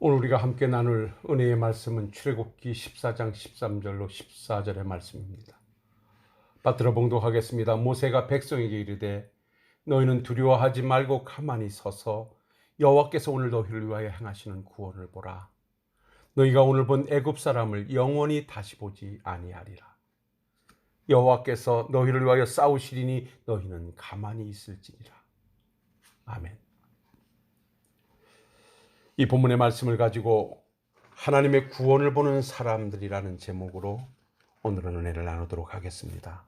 오늘 우리가 함께 나눌 은혜의 말씀은 출애굽기 14장 13절로 14절의 말씀입니다. 받들어 봉독하겠습니다. 모세가 백성에게 이르되 너희는 두려워하지 말고 가만히 서서 여호와께서 오늘 너희를 위하여 행하시는 구원을 보라. 너희가 오늘 본 애굽 사람을 영원히 다시 보지 아니하리라. 여호와께서 너희를 위하여 싸우시리니 너희는 가만히 있을지니라. 아멘. 이 본문의 말씀을 가지고 하나님의 구원을 보는 사람들이라는 제목으로 오늘은 은혜를 나누도록 하겠습니다.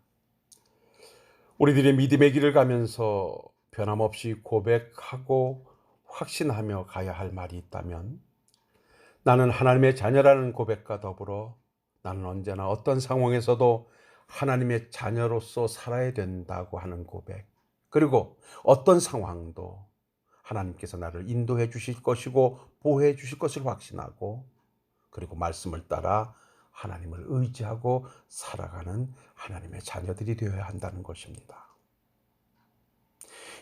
우리들의 믿음의 길을 가면서 변함없이 고백하고 확신하며 가야 할 말이 있다면 나는 하나님의 자녀라는 고백과 더불어 나는 언제나 어떤 상황에서도 하나님의 자녀로서 살아야 된다고 하는 고백, 그리고 어떤 상황도 하나님께서 나를 인도해 주실 것이고 보호해 주실 것을 확신하고, 그리고 말씀을 따라 하나님을 의지하고 살아가는 하나님의 자녀들이 되어야 한다는 것입니다.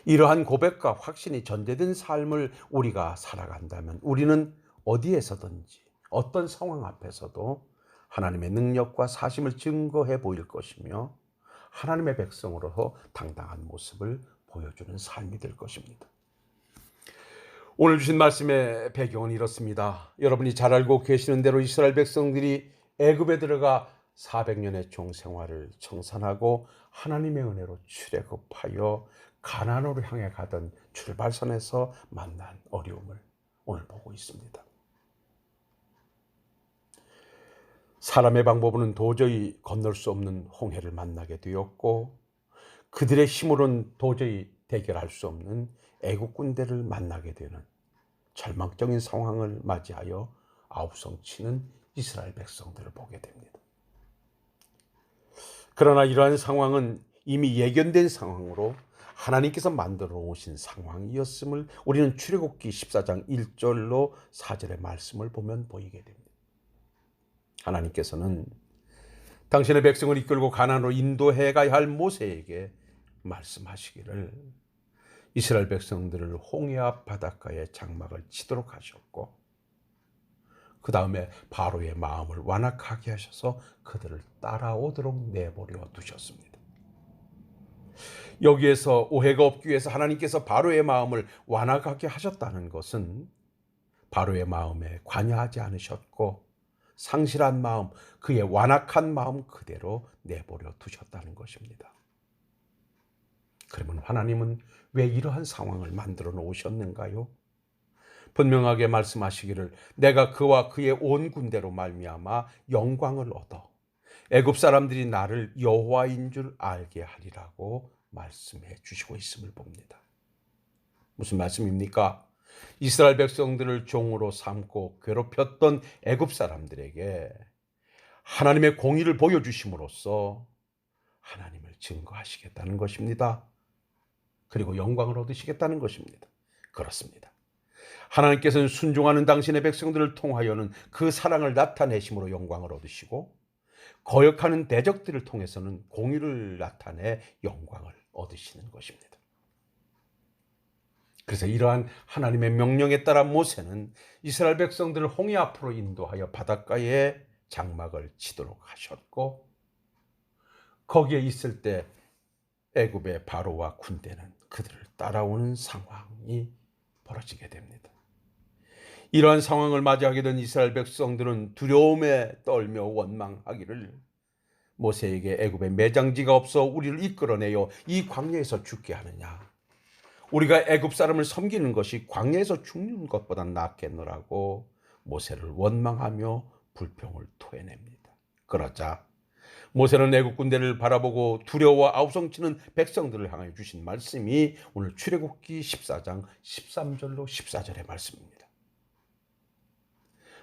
이러한 고백과 확신이 전제된 삶을 우리가 살아간다면 우리는 어디에서든지 어떤 상황 앞에서도 하나님의 능력과 사심을 증거해 보일 것이며 하나님의 백성으로서 당당한 모습을 보여주는 삶이 될 것입니다. 오늘 주신 말씀의 배경은 이렇습니다. 여러분이 잘 알고 계시는 대로 이스라엘 백성들이 애굽에 들어가 400년의 종생활을 청산하고 하나님의 은혜로 출애굽하여 가나안으로 향해 가던 출발선에서 만난 어려움을 오늘 보고 있습니다. 사람의 방법으로는 도저히 건널 수 없는 홍해를 만나게 되었고, 그들의 힘으로는 도저히 대결할 수 없는 애국 군대를 만나게 되는 절망적인 상황을 맞이하여 아우성치는 이스라엘 백성들을 보게 됩니다. 그러나 이러한 상황은 이미 예견된 상황으로 하나님께서 만들어 오신 상황이었음을 우리는 출애굽기 14장 1절로 4절의 말씀을 보면 보이게 됩니다. 하나님께서는 당신의 백성을 이끌고 가나안으로 인도해 가야 할 모세에게 말씀하시기를 이스라엘 백성들을 홍해 앞 바닷가에 장막을 치도록 하셨고, 그 다음에 바로의 마음을 완악하게 하셔서 그들을 따라오도록 내버려 두셨습니다. 여기에서 오해가 없기 위해서 하나님께서 바로의 마음을 완악하게 하셨다는 것은 바로의 마음에 관여하지 않으셨고 상실한 마음, 그의 완악한 마음 그대로 내버려 두셨다는 것입니다. 그러면 하나님은 왜 이러한 상황을 만들어 놓으셨는가요? 분명하게 말씀하시기를 내가 그와 그의 온 군대로 말미암아 영광을 얻어 애굽 사람들이 나를 여호와인 줄 알게 하리라고 말씀해 주시고 있음을 봅니다. 무슨 말씀입니까? 이스라엘 백성들을 종으로 삼고 괴롭혔던 애굽 사람들에게 하나님의 공의를 보여주심으로써 하나님을 증거하시겠다는 것입니다. 그리고 영광을 얻으시겠다는 것입니다. 그렇습니다. 하나님께서는 순종하는 당신의 백성들을 통하여는 그 사랑을 나타내심으로 영광을 얻으시고, 거역하는 대적들을 통해서는 공의를 나타내 영광을 얻으시는 것입니다. 그래서 이러한 하나님의 명령에 따라 모세는 이스라엘 백성들을 홍해 앞으로 인도하여 바닷가에 장막을 치도록 하셨고, 거기에 있을 때 애굽의 바로와 군대는 그들을 따라오는 상황이 벌어지게 됩니다. 이러한 상황을 맞이하게 된 이스라엘 백성들은 두려움에 떨며 원망하기를 모세에게 애굽에 매장지가 없어 우리를 이끌어내어 이 광야에서 죽게 하느냐, 우리가 애굽 사람을 섬기는 것이 광야에서 죽는 것보다 낫겠노라고 모세를 원망하며 불평을 토해냅니다. 그러자 모세는 애국 군대를 바라보고 두려워 아우성치는 백성들을 향하여 주신 말씀이 오늘 출애굽기 14장 13절로 14절의 말씀입니다.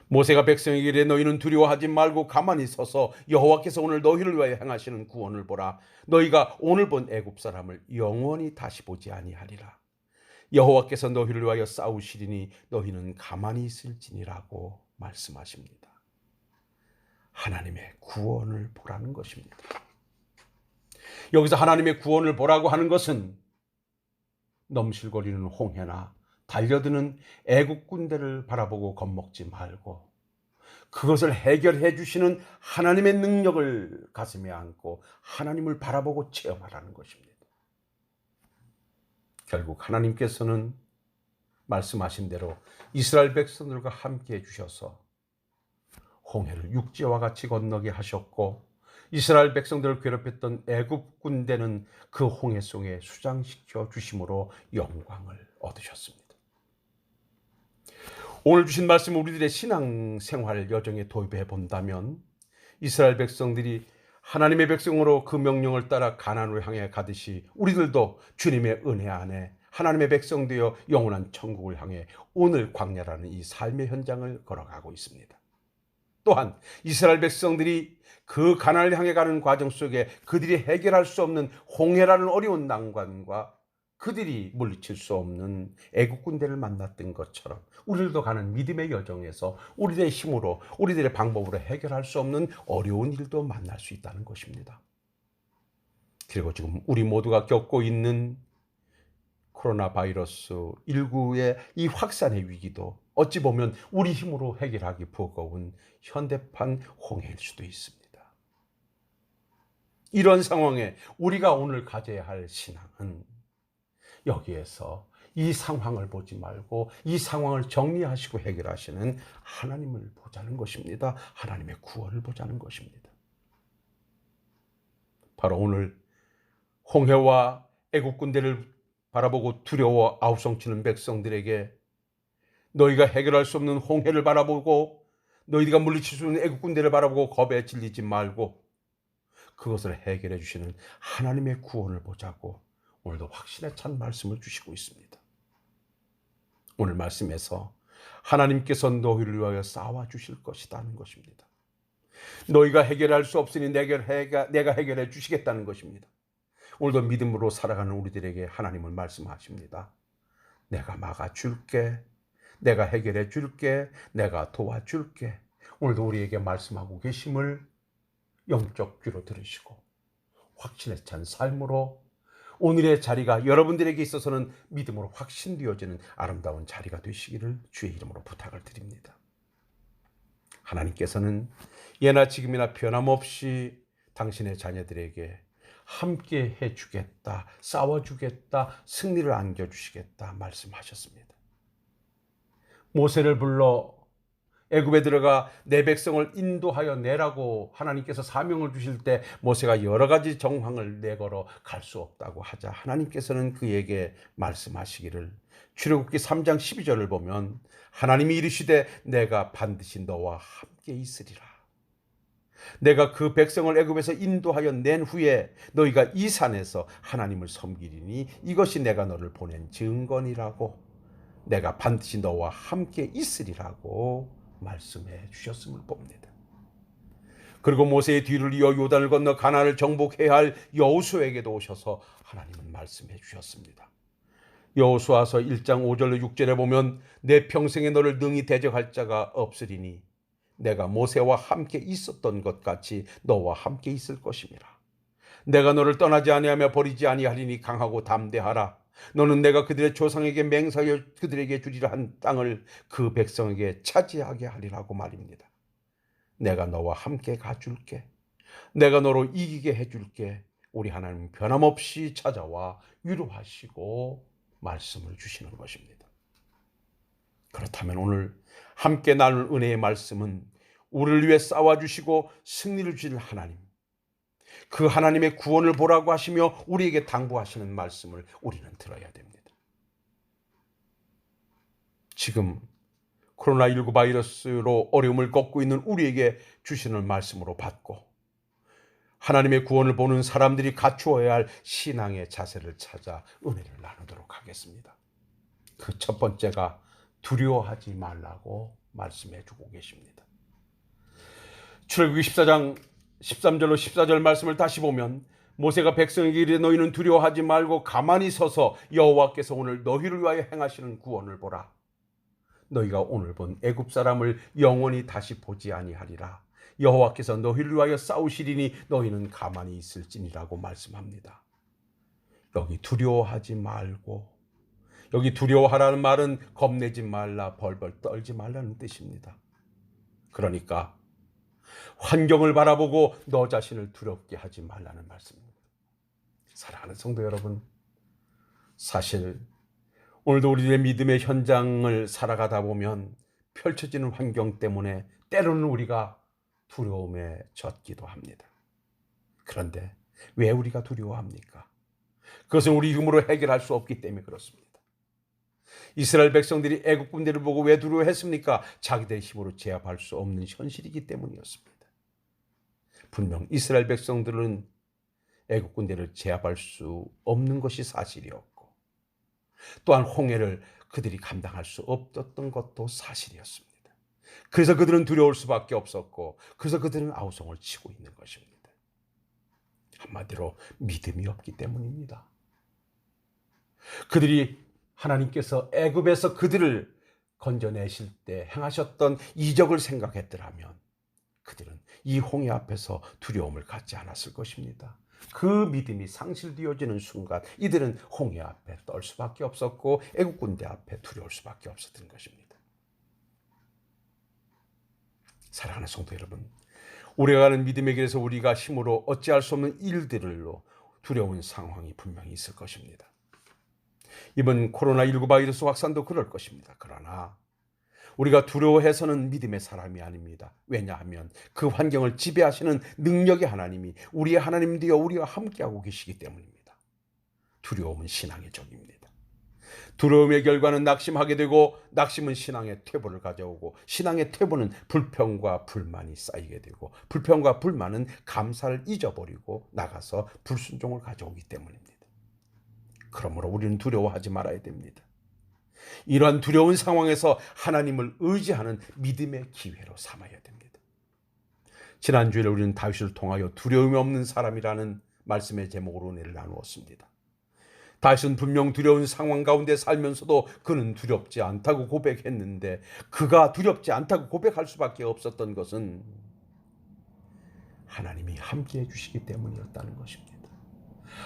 모세가 백성에게 이르되 너희는 두려워하지 말고 가만히 서서 여호와께서 오늘 너희를 위하여 행하시는 구원을 보라. 너희가 오늘 본 애굽 사람을 영원히 다시 보지 아니하리라. 여호와께서 너희를 위하여 싸우시리니 너희는 가만히 있을지니라고 말씀하십니다. 하나님의 구원을 보라는 것입니다. 여기서 하나님의 구원을 보라고 하는 것은 넘실거리는 홍해나 달려드는 애국 군대를 바라보고 겁먹지 말고 그것을 해결해 주시는 하나님의 능력을 가슴에 안고 하나님을 바라보고 체험하라는 것입니다. 결국 하나님께서는 말씀하신 대로 이스라엘 백성들과 함께 해주셔서 홍해를 육지와 같이 건너게 하셨고 이스라엘 백성들을 괴롭혔던 애굽 군대는 그 홍해 속에 수장시켜 주심으로 영광을 얻으셨습니다. 오늘 주신 말씀 우리들의 신앙생활 여정에 도입해 본다면 이스라엘 백성들이 하나님의 백성으로 그 명령을 따라 가나안으로 향해 가듯이 우리들도 주님의 은혜 안에 하나님의 백성 되어 영원한 천국을 향해 오늘 광야라는 이 삶의 현장을 걸어가고 있습니다. 또한 이스라엘 백성들이 그 가나안을 향해 가는 과정 속에 그들이 해결할 수 없는 홍해라는 어려운 난관과 그들이 물리칠 수 없는 애국 군대를 만났던 것처럼 우리들도 가는 믿음의 여정에서 우리들의 힘으로 우리들의 방법으로 해결할 수 없는 어려운 일도 만날 수 있다는 것입니다. 그리고 지금 우리 모두가 겪고 있는 코로나 바이러스 19의 이 확산의 위기도 어찌 보면 우리 힘으로 해결하기 버거운 현대판 홍해일 수도 있습니다. 이런 상황에 우리가 오늘 가져야 할 신앙은 여기에서 이 상황을 보지 말고 이 상황을 정리하시고 해결하시는 하나님을 보자는 것입니다. 하나님의 구원을 보자는 것입니다. 바로 오늘 홍해와 애국 군대를 바라보고 두려워 아우성치는 백성들에게 너희가 해결할 수 없는 홍해를 바라보고 너희가 물리칠 수 있는 애국 군대를 바라보고 겁에 질리지 말고 그것을 해결해 주시는 하나님의 구원을 보자고 오늘도 확신에 찬 말씀을 주시고 있습니다. 오늘 말씀에서 하나님께서 너희를 위하여 싸워 주실 것이라는 것입니다. 너희가 해결할 수 없으니 내가 해결해 주시겠다는 것입니다. 오늘도 믿음으로 살아가는 우리들에게 하나님은 말씀하십니다. 내가 막아줄게. 내가 해결해 줄게. 내가 도와줄게. 오늘도 우리에게 말씀하고 계심을 영적 귀로 들으시고 확신에 찬 삶으로 오늘의 자리가 여러분들에게 있어서는 믿음으로 확신되어지는 아름다운 자리가 되시기를 주의 이름으로 부탁을 드립니다. 하나님께서는 예나 지금이나 변함없이 당신의 자녀들에게 함께 해주겠다, 싸워주겠다, 승리를 안겨주시겠다 말씀하셨습니다. 모세를 불러 애굽에 들어가 내 백성을 인도하여 내라고 하나님께서 사명을 주실 때 모세가 여러 가지 정황을 내걸어 갈 수 없다고 하자 하나님께서는 그에게 말씀하시기를 출애굽기 3장 12절을 보면 하나님이 이르시되 내가 반드시 너와 함께 있으리라. 내가 그 백성을 애굽에서 인도하여 낸 후에 너희가 이 산에서 하나님을 섬기리니 이것이 내가 너를 보낸 증거니라고 내가 반드시 너와 함께 있으리라고 말씀해 주셨음을 봅니다. 그리고 모세의 뒤를 이어 요단을 건너 가나안을 정복해야 할 여호수아에게도 오셔서 하나님은 말씀해 주셨습니다. 여호수아서 1장 5절로 6절에 보면 내 평생에 너를 능히 대적할 자가 없으리니 내가 모세와 함께 있었던 것 같이 너와 함께 있을 것임이라. 내가 너를 떠나지 아니하며 버리지 아니하리니 강하고 담대하라. 너는 내가 그들의 조상에게 맹세하여 그들에게 주리라 한 땅을 그 백성에게 차지하게 하리라고 말입니다. 내가 너와 함께 가줄게. 내가 너로 이기게 해줄게. 우리 하나님 변함없이 찾아와 위로하시고 말씀을 주시는 것입니다. 그렇다면 오늘 함께 나눌 은혜의 말씀은 우리를 위해 싸워주시고 승리를 주실 하나님, 그 하나님의 구원을 보라고 하시며 우리에게 당부하시는 말씀을 우리는 들어야 됩니다. 지금 코로나19 바이러스로 어려움을 겪고 있는 우리에게 주시는 말씀으로 받고 하나님의 구원을 보는 사람들이 갖추어야 할 신앙의 자세를 찾아 은혜를 나누도록 하겠습니다. 그 첫 번째가 두려워하지 말라고 말씀해 주고 계십니다. 출애굽기 14장 13절로 14절 말씀을 다시 보면 모세가 백성에게 이르되 너희는 두려워하지 말고 가만히 서서 여호와께서 오늘 너희를 위하여 행하시는 구원을 보라. 너희가 오늘 본 애굽 사람을 영원히 다시 보지 아니하리라. 여호와께서 너희를 위하여 싸우시리니 너희는 가만히 있을지니라고 말씀합니다. 여기 두려워하지 말고 여기 두려워하라는 말은 겁내지 말라, 벌벌 떨지 말라는 뜻입니다. 그러니까 환경을 바라보고 너 자신을 두렵게 하지 말라는 말씀입니다. 사랑하는 성도 여러분, 사실 오늘도 우리의 믿음의 현장을 살아가다 보면 펼쳐지는 환경 때문에 때로는 우리가 두려움에 젖기도 합니다. 그런데 왜 우리가 두려워합니까? 그것은 우리 힘으로 해결할 수 없기 때문에 그렇습니다. 이스라엘 백성들이 애국 군대를 보고 왜 두려워했습니까? 자기들의 힘으로 제압할 수 없는 현실이기 때문이었습니다. 분명 이스라엘 백성들은 애국 군대를 제압할 수 없는 것이 사실이었고, 또한 홍해를 그들이 감당할 수 없었던 것도 사실이었습니다. 그래서 그들은 두려울 수밖에 없었고, 그래서 그들은 아우성을 치고 있는 것입니다. 한마디로 믿음이 없기 때문입니다. 그들이 하나님께서 애굽에서 그들을 건져내실 때 행하셨던 이적을 생각했더라면 그들은 이 홍해 앞에서 두려움을 갖지 않았을 것입니다. 그 믿음이 상실되어지는 순간 이들은 홍해 앞에 떨 수밖에 없었고 애국 군대 앞에 두려울 수밖에 없었던 것입니다. 사랑하는 성도 여러분, 우리가 가는 믿음의 길에서 우리가 힘으로 어찌할 수 없는 일들로 두려운 상황이 분명히 있을 것입니다. 이번 코로나19 바이러스 확산도 그럴 것입니다. 그러나 우리가 두려워해서는 믿음의 사람이 아닙니다. 왜냐하면 그 환경을 지배하시는 능력의 하나님이 우리의 하나님 되어 우리와 함께하고 계시기 때문입니다. 두려움은 신앙의 적입니다. 두려움의 결과는 낙심하게 되고, 낙심은 신앙의 퇴보를 가져오고, 신앙의 퇴보는 불평과 불만이 쌓이게 되고, 불평과 불만은 감사를 잊어버리고 나가서 불순종을 가져오기 때문입니다. 그러므로 우리는 두려워하지 말아야 됩니다. 이러한 두려운 상황에서 하나님을 의지하는 믿음의 기회로 삼아야 됩니다. 지난주에 우리는 다윗을 통하여 두려움이 없는 사람이라는 말씀의 제목으로 은혜를 나누었습니다. 다윗은 분명 두려운 상황 가운데 살면서도 그는 두렵지 않다고 고백했는데, 그가 두렵지 않다고 고백할 수밖에 없었던 것은 하나님이 함께해 주시기 때문이었다는 것입니다.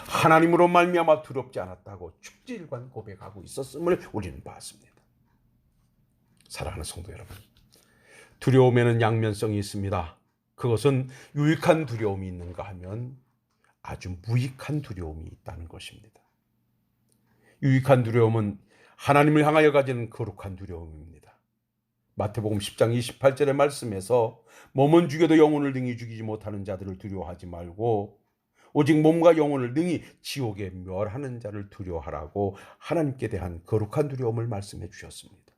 하나님으로 말미암아 두렵지 않았다고 축지일관 고백하고 있었음을 우리는 봤습니다. 사랑하는 성도 여러분, 두려움에는 양면성이 있습니다. 그것은 유익한 두려움이 있는가 하면 아주 무익한 두려움이 있다는 것입니다. 유익한 두려움은 하나님을 향하여 가지는 거룩한 두려움입니다. 마태복음 10장 28절의 말씀에서 몸은 죽여도 영혼을 능히 죽이지 못하는 자들을 두려워하지 말고 오직 몸과 영혼을 능히 지옥에 멸하는 자를 두려워하라고 하나님께 대한 거룩한 두려움을 말씀해 주셨습니다.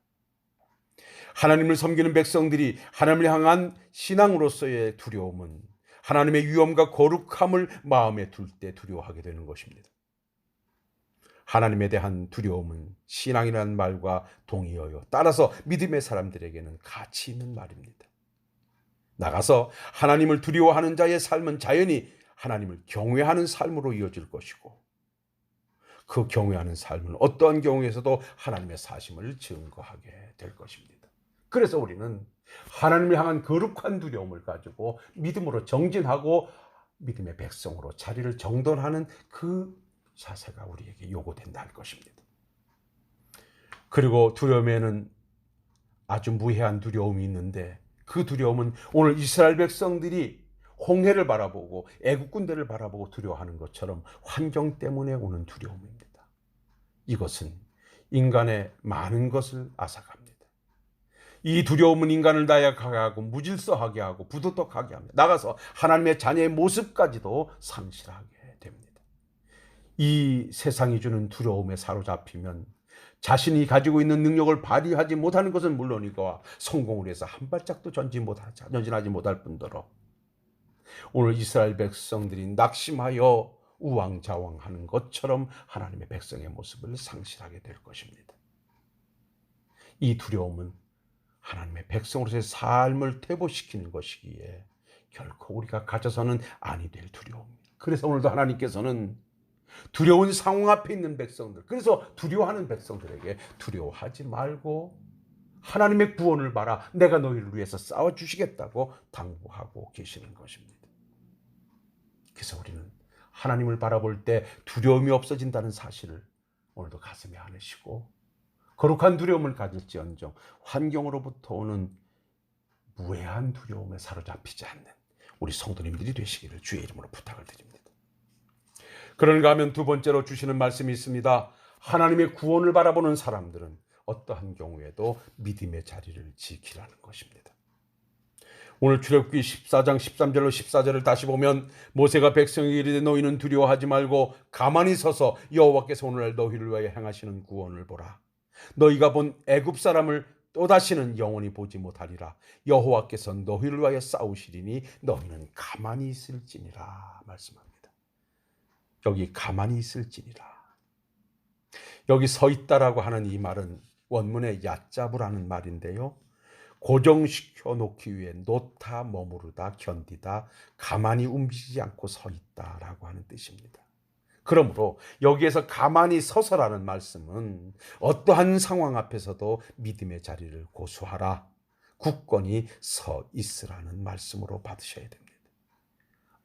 하나님을 섬기는 백성들이 하나님을 향한 신앙으로서의 두려움은 하나님의 위엄과 거룩함을 마음에 둘 때 두려워하게 되는 것입니다. 하나님에 대한 두려움은 신앙이라는 말과 동의어요. 따라서 믿음의 사람들에게는 가치 있는 말입니다. 나가서 하나님을 두려워하는 자의 삶은 자연히 하나님을 경외하는 삶으로 이어질 것이고, 그 경외하는 삶은 어떠한 경우에서도 하나님의 사심을 증거하게 될 것입니다. 그래서 우리는 하나님을 향한 거룩한 두려움을 가지고 믿음으로 정진하고 믿음의 백성으로 자리를 정돈하는 그 자세가 우리에게 요구된다는 것입니다. 그리고 두려움에는 아주 무해한 두려움이 있는데, 그 두려움은 오늘 이스라엘 백성들이 홍해를 바라보고 애국 군대를 바라보고 두려워하는 것처럼 환경 때문에 오는 두려움입니다. 이것은 인간의 많은 것을 앗아갑니다. 이 두려움은 인간을 나약하게 하고 무질서하게 하고 부도덕하게 합니다. 나가서 하나님의 자녀의 모습까지도 상실하게 됩니다. 이 세상이 주는 두려움에 사로잡히면 자신이 가지고 있는 능력을 발휘하지 못하는 것은 물론이고 성공을 위해서 한 발짝도 전진하지 못할 뿐더러 오늘 이스라엘 백성들이 낙심하여 우왕좌왕하는 것처럼 하나님의 백성의 모습을 상실하게 될 것입니다. 이 두려움은 하나님의 백성으로서의 삶을 퇴보시키는 것이기에 결코 우리가 가져서는 아니 될 두려움입니다. 그래서 오늘도 하나님께서는 두려운 상황 앞에 있는 백성들, 그래서 두려워하는 백성들에게 두려워하지 말고 하나님의 구원을 바라 내가 너희를 위해서 싸워주시겠다고 당부하고 계시는 것입니다. 그래서 우리는 하나님을 바라볼 때 두려움이 없어진다는 사실을 오늘도 가슴에 안으시고 거룩한 두려움을 가질지언정 환경으로부터 오는 무해한 두려움에 사로잡히지 않는 우리 성도님들이 되시기를 주의 이름으로 부탁을 드립니다. 그런가 하면 두 번째로 주시는 말씀이 있습니다. 하나님의 구원을 바라보는 사람들은 어떠한 경우에도 믿음의 자리를 지키라는 것입니다. 오늘 출애굽기 14장 13절로 14절을 다시 보면 모세가 백성에게 이르되 너희는 두려워하지 말고 가만히 서서 여호와께서 오늘날 너희를 위하여 행하시는 구원을 보라. 너희가 본 애굽 사람을 또다시는 영원히 보지 못하리라. 여호와께서 너희를 위하여 싸우시리니 너희는 가만히 있을지니라 말씀합니다. 여기 가만히 있을지니라. 여기 서 있다라고 하는 이 말은 원문의 얕잡으라는 말인데요. 고정시켜 놓기 위해 놓다, 머무르다, 견디다, 가만히 움직이지 않고 서 있다라고 하는 뜻입니다. 그러므로 여기에서 가만히 서서라는 말씀은 어떠한 상황 앞에서도 믿음의 자리를 고수하라, 굳건히 서 있으라는 말씀으로 받으셔야 됩니다.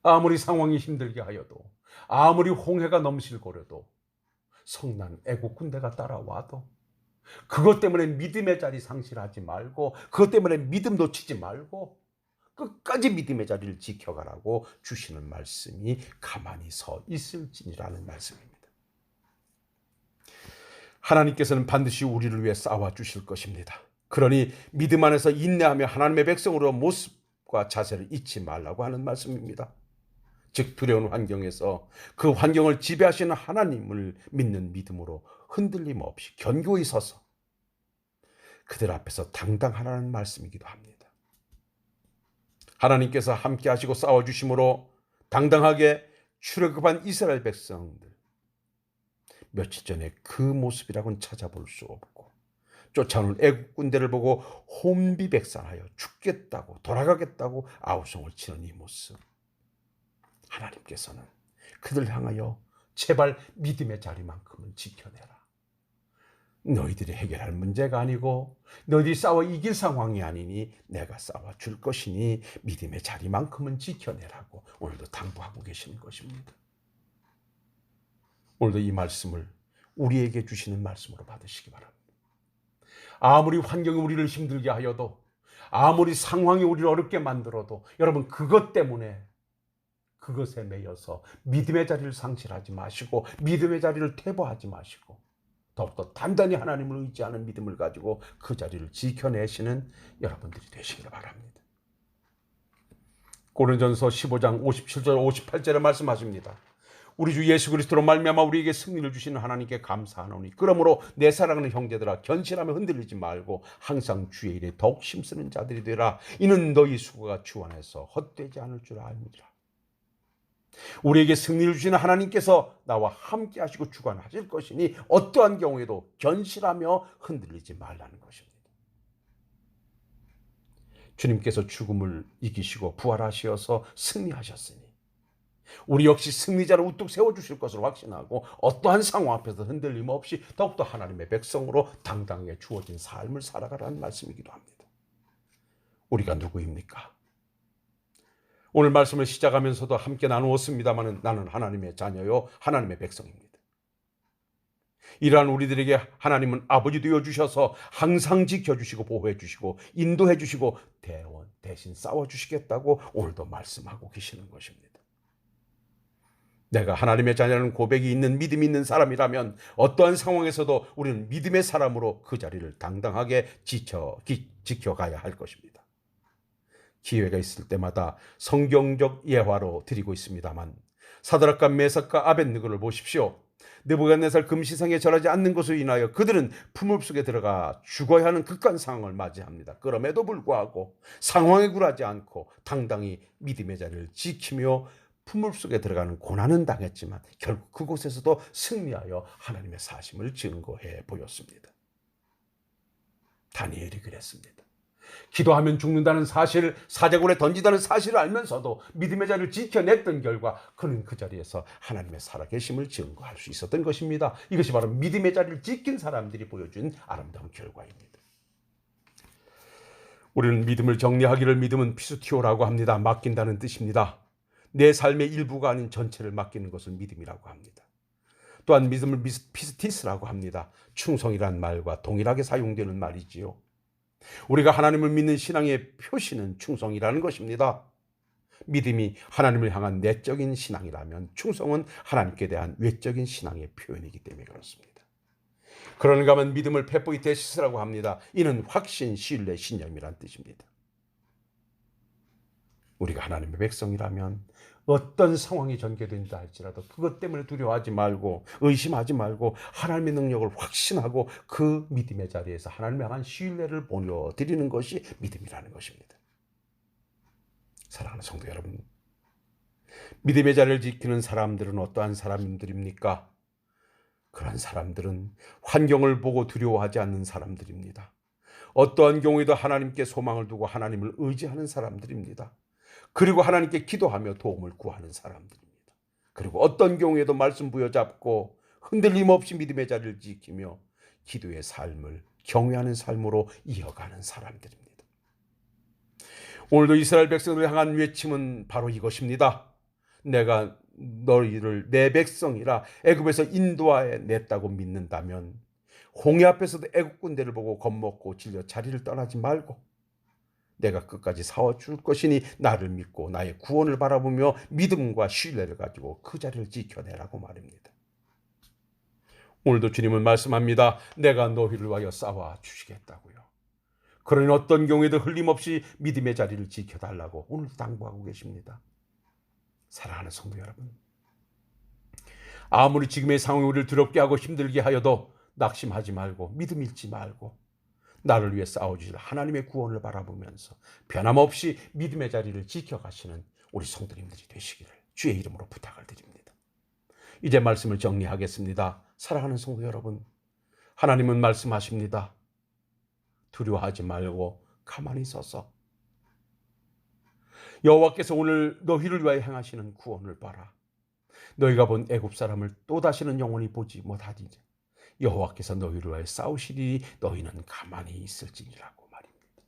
아무리 상황이 힘들게 하여도, 아무리 홍해가 넘실거려도, 성난 애국 군대가 따라와도 그것 때문에 믿음의 자리 상실하지 말고, 그것 때문에 믿음 놓치지 말고 끝까지 믿음의 자리를 지켜가라고 주시는 말씀이 가만히 서 있을지니라는 말씀입니다. 하나님께서는 반드시 우리를 위해 싸워 주실 것입니다. 그러니 믿음 안에서 인내하며 하나님의 백성으로 모습과 자세를 잊지 말라고 하는 말씀입니다. 즉 두려운 환경에서 그 환경을 지배하시는 하나님을 믿는 믿음으로 흔들림 없이 견고히 서서 그들 앞에서 당당하라는 말씀이기도 합니다. 하나님께서 함께 하시고 싸워주심으로 당당하게 출애굽한 이스라엘 백성들, 며칠 전에 그 모습이라고는 찾아볼 수 없고 쫓아오는 애국 군대를 보고 혼비백산하여 죽겠다고 돌아가겠다고 아우성을 치는 이 모습, 하나님께서는 그들 향하여 제발 믿음의 자리만큼은 지켜내라. 너희들이 해결할 문제가 아니고 너희들이 싸워 이길 상황이 아니니 내가 싸워 줄 것이니 믿음의 자리만큼은 지켜내라고 오늘도 당부하고 계시는 것입니다. 오늘도 이 말씀을 우리에게 주시는 말씀으로 받으시기 바랍니다. 아무리 환경이 우리를 힘들게 하여도, 아무리 상황이 우리를 어렵게 만들어도 여러분 그것 때문에 그것에 매여서 믿음의 자리를 상실하지 마시고 믿음의 자리를 퇴보하지 마시고 더욱더 단단히 하나님을 의지하는 믿음을 가지고 그 자리를 지켜내시는 여러분들이 되시기를 바랍니다. 고린도전서 15장 57절 58절에 말씀하십니다. 우리 주 예수 그리스도로 말미암아 우리에게 승리를 주시는 하나님께 감사하노니 그러므로 내 사랑하는 형제들아 견실하며 흔들리지 말고 항상 주의 일에 더욱 힘쓰는 자들이 되라. 이는 너희 수고가 주 안에서 헛되지 않을 줄 알미라. 우리에게 승리를 주시는 하나님께서 나와 함께 하시고 주관하실 것이니 어떠한 경우에도 견실하며 흔들리지 말라는 것입니다. 주님께서 죽음을 이기시고 부활하시어서 승리하셨으니 우리 역시 승리자를 우뚝 세워주실 것을 확신하고 어떠한 상황 앞에서 흔들림 없이 더욱더 하나님의 백성으로 당당하게 주어진 삶을 살아가라는 말씀이기도 합니다. 우리가 누구입니까? 오늘 말씀을 시작하면서도 함께 나누었습니다만 나는 하나님의 자녀요 하나님의 백성입니다. 이러한 우리들에게 하나님은 아버지 되어 주셔서 항상 지켜주시고 보호해 주시고 인도해 주시고 대신 싸워주시겠다고 오늘도 말씀하고 계시는 것입니다. 내가 하나님의 자녀라는 고백이 있는 믿음이 있는 사람이라면 어떠한 상황에서도 우리는 믿음의 사람으로 그 자리를 당당하게 지켜가야 할 것입니다. 기회가 있을 때마다 성경적 예화로 드리고 있습니다만 사드락과 메삭과 아벳느고를 보십시오. 느부갓네살 금시상에 절하지 않는 것으로 인하여 그들은 품을 속에 들어가 죽어야 하는 극한 상황을 맞이합니다. 그럼에도 불구하고 상황에 굴하지 않고 당당히 믿음의 자리를 지키며 품을 속에 들어가는 고난은 당했지만 결국 그곳에서도 승리하여 하나님의 사심을 증거해 보였습니다. 다니엘이 그랬습니다. 기도하면 죽는다는 사실, 사자굴에 던지다는 사실을 알면서도 믿음의 자리를 지켜냈던 결과 그는 그 자리에서 하나님의 살아계심을 증거할 수 있었던 것입니다. 이것이 바로 믿음의 자리를 지킨 사람들이 보여준 아름다운 결과입니다. 우리는 믿음을 정리하기를 믿음은 피수티오라고 합니다. 맡긴다는 뜻입니다. 내 삶의 일부가 아닌 전체를 맡기는 것을 믿음이라고 합니다. 또한 믿음을 피스티스라고 합니다. 충성이란 말과 동일하게 사용되는 말이지요. 우리가 하나님을 믿는 신앙의 표시는 충성이라는 것입니다. 믿음이 하나님을 향한 내적인 신앙이라면 충성은 하나님께 대한 외적인 신앙의 표현이기 때문에 그렇습니다. 그런가 하면 믿음을 페포이 데시스라고 합니다. 이는 확신, 신뢰, 신념이란 뜻입니다. 우리가 하나님의 백성이라면 어떤 상황이 전개된다 할지라도 그것 때문에 두려워하지 말고 의심하지 말고 하나님의 능력을 확신하고 그 믿음의 자리에서 하나님을 향한 신뢰를 보여드리는 것이 믿음이라는 것입니다. 사랑하는 성도 여러분, 믿음의 자리를 지키는 사람들은 어떠한 사람들입니까? 그런 사람들은 환경을 보고 두려워하지 않는 사람들입니다. 어떠한 경우에도 하나님께 소망을 두고 하나님을 의지하는 사람들입니다. 그리고 하나님께 기도하며 도움을 구하는 사람들입니다. 그리고 어떤 경우에도 말씀 부여잡고 흔들림 없이 믿음의 자리를 지키며 기도의 삶을 경외하는 삶으로 이어가는 사람들입니다. 오늘도 이스라엘 백성을 향한 외침은 바로 이것입니다. 내가 너희를 내 백성이라 애굽에서 인도하여 냈다고 믿는다면 홍해 앞에서도 애굽 군대를 보고 겁먹고 질려 자리를 떠나지 말고 내가 끝까지 싸워줄 것이니 나를 믿고 나의 구원을 바라보며 믿음과 신뢰를 가지고 그 자리를 지켜내라고 말입니다. 오늘도 주님은 말씀합니다. 내가 너희를 위하여 싸워주시겠다고요. 그러니 어떤 경우에도 흘림없이 믿음의 자리를 지켜달라고 오늘 당부하고 계십니다. 사랑하는 성도 여러분, 아무리 지금의 상황이 우리를 두렵게 하고 힘들게 하여도 낙심하지 말고 믿음 잃지 말고 나를 위해 싸워주실 하나님의 구원을 바라보면서 변함없이 믿음의 자리를 지켜가시는 우리 성도님들이 되시기를 주의 이름으로 부탁을 드립니다. 이제 말씀을 정리하겠습니다. 사랑하는 성도 여러분, 하나님은 말씀하십니다. 두려워하지 말고 가만히 서서 여호와께서 오늘 너희를 위하여 행하시는 구원을 봐라. 너희가 본 애굽 사람을 또 다시는 영원히 보지 못하리니 여호와께서 너희를 위하여 싸우시리니 너희는 가만히 있을지니라고 말입니다.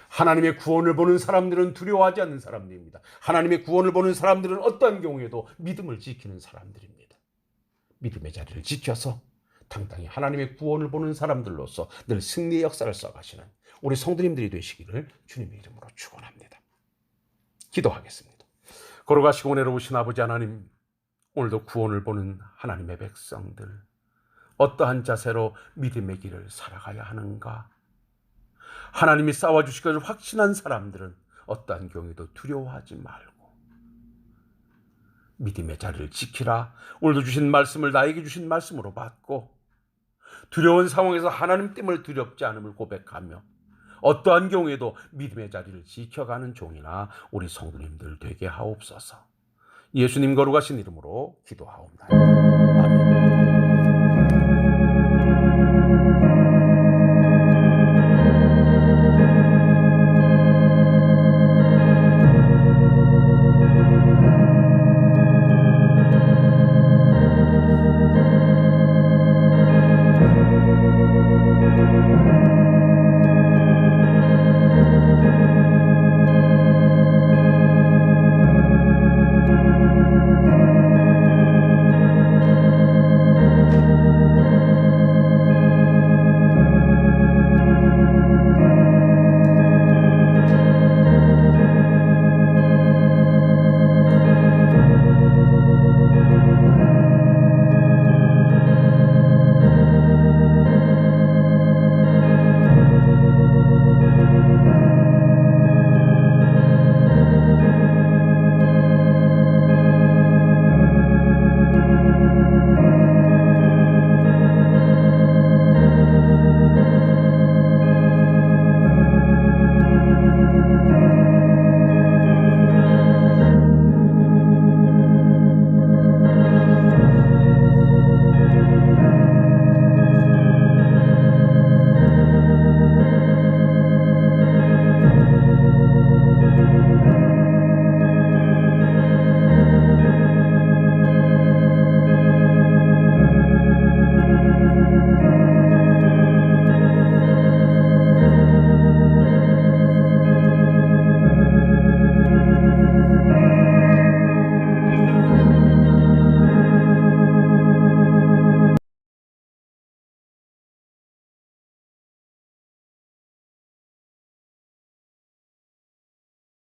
하나님의 구원을 보는 사람들은 두려워하지 않는 사람들입니다. 하나님의 구원을 보는 사람들은 어떠한 경우에도 믿음을 지키는 사람들입니다. 믿음의 자리를 지켜서 당당히 하나님의 구원을 보는 사람들로서 늘 승리의 역사를 써가시는 우리 성도님들이 되시기를 주님의 이름으로 축원합니다. 기도하겠습니다. 걸어가시고 내려오신 아버지 하나님, 오늘도 구원을 보는 하나님의 백성들 어떠한 자세로 믿음의 길을 살아가야 하는가? 하나님이 싸워주실 것을 확신한 사람들은 어떠한 경우에도 두려워하지 말고 믿음의 자리를 지키라. 오늘도 주신 말씀을 나에게 주신 말씀으로 받고 두려운 상황에서 하나님 때문에 두렵지 않음을 고백하며 어떠한 경우에도 믿음의 자리를 지켜가는 종이나 우리 성도님들 되게 하옵소서. 예수님 거룩하신 이름으로 기도하옵나이다. 아멘.